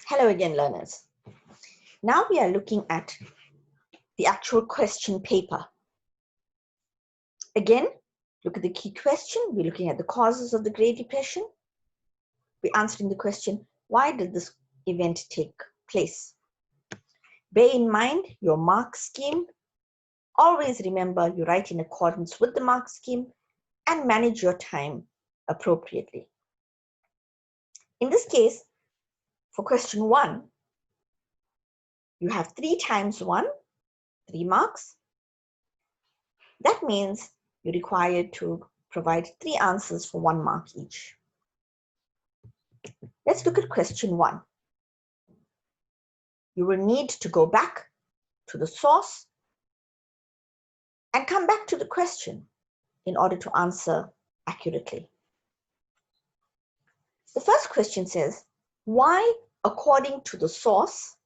Hello again, learners. Now we are looking at the actual question paper. Again, look at the key question. We're looking at the causes of the Great Depression. We're answering the question, why did this event take place? Bear in mind your mark scheme. Always remember you write in accordance with the mark scheme and manage your time appropriately. In this case, for question 1, you have 3 times 1, 3 marks. That means you're required to provide 3 answers for 1 mark each. Let's look at question 1. You will need to go back to the source and come back to the question in order to answer accurately. The first question says, why, according to the source,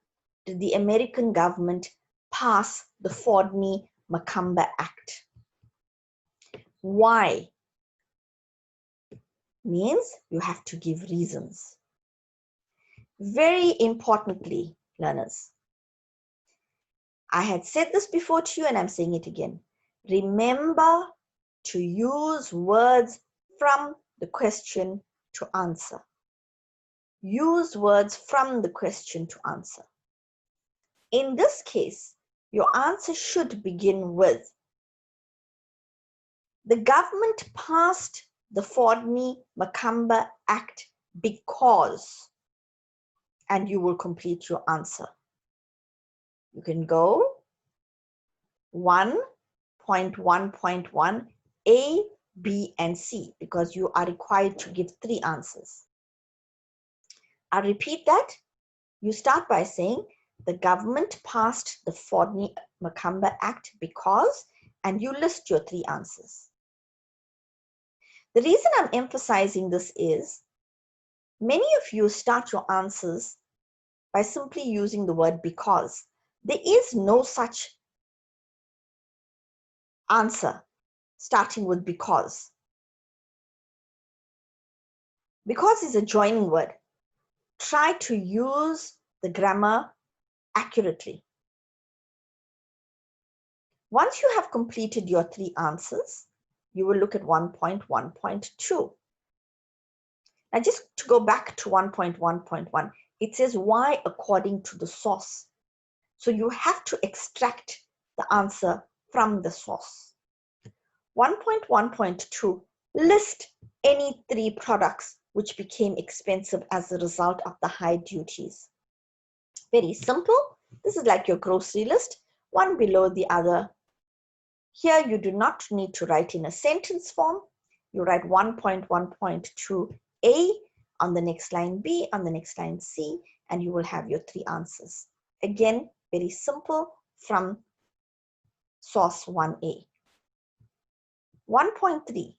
did the American government pass the Fordney-McCumber Act? Why means you have to give reasons. Very importantly, learners, I had said this before to you and I'm saying it again. Remember to use words from the question to answer. Use words from the question to answer. In this case, your answer should begin with, the government passed the Fordney-McCumber Act because, and you will complete your answer. You can go 1.1.1 A, B, and C because you are required to give 3 answers. I'll repeat that. You start by saying the government passed the Fordney-McCumber Act because, and you list your 3 answers. The reason I'm emphasizing this is many of you start your answers by simply using the word because. There is no such answer starting with because. Because is a joining word. Try to use the grammar accurately. Once you have completed your 3 answers, you will look at 1.1.2. Now just to go back to 1.1.1, it says why according to the source. So you have to extract the answer from the source. 1.1.2, list any 3 products which became expensive as a result of the high duties. Very simple. This is like your grocery list, one below the other. Here you do not need to write in a sentence form. You write 1.1.2a, on the next line B, on the next line C, and you will have your 3 answers. Again, very simple from source 1A. 1.3.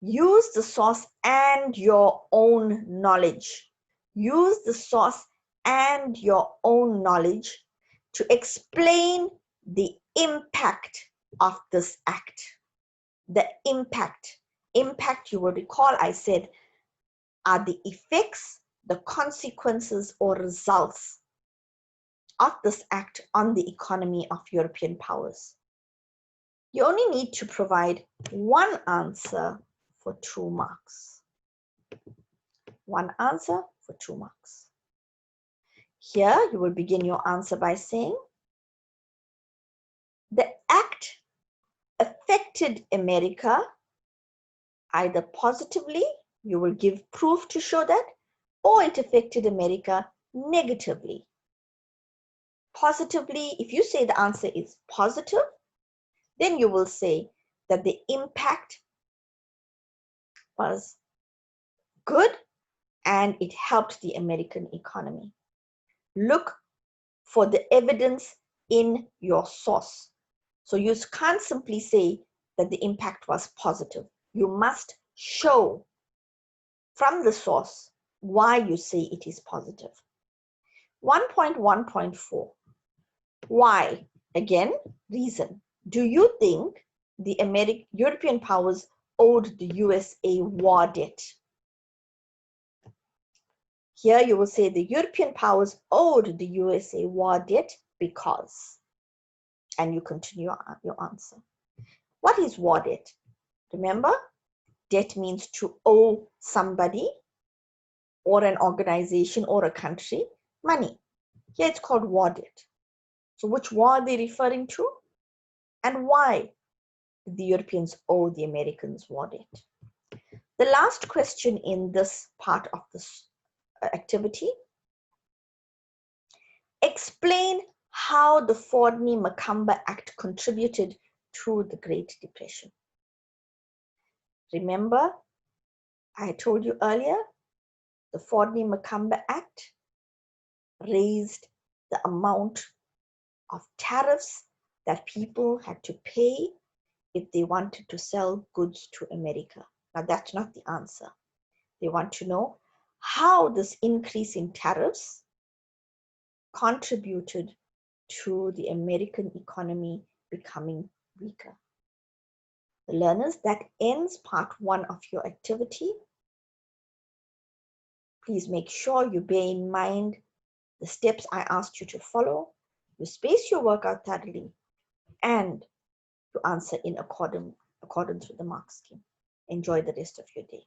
Use the source and your own knowledge. Use the source and your own knowledge to explain the impact of this act. The impact. Impact, you will recall I said, are the effects, the consequences or results of this act on the economy of European powers. You only need to provide 1 answer for 2 marks. 1 answer for 2 marks. Here you will begin your answer by saying, the act affected America either positively, you will give proof to show that, or it affected America negatively. Positively, if you say the answer is positive, then you will say that the impact was good and it helped the American economy. Look for the evidence in your source. So you can't simply say that the impact was positive. You must show from the source why you say it is positive. 1.1.4. Why? Again, reason. Do you think the European powers owed the USA war debt? Here you will say the European powers owed the USA war debt because, and you continue your answer. What is war debt? Remember, debt means to owe somebody or an organization or a country money. Here it's called war debt. So which war are they referring to? And why did the Europeans owe the Americans war debt? The last question in this part of this activity: explain how the Fordney-McCumber Act contributed to the Great Depression. Remember, I told you earlier, the Fordney-McCumber Act raised the amount of tariffs that people had to pay if they wanted to sell goods to America. Now, that's not the answer. They want to know how this increase in tariffs contributed to the American economy becoming weaker. The learners, that ends part 1 of your activity. Please make sure you bear in mind the steps I asked you to follow. You space your work out thoroughly, and you answer in accordance with the mark scheme. Enjoy the rest of your day.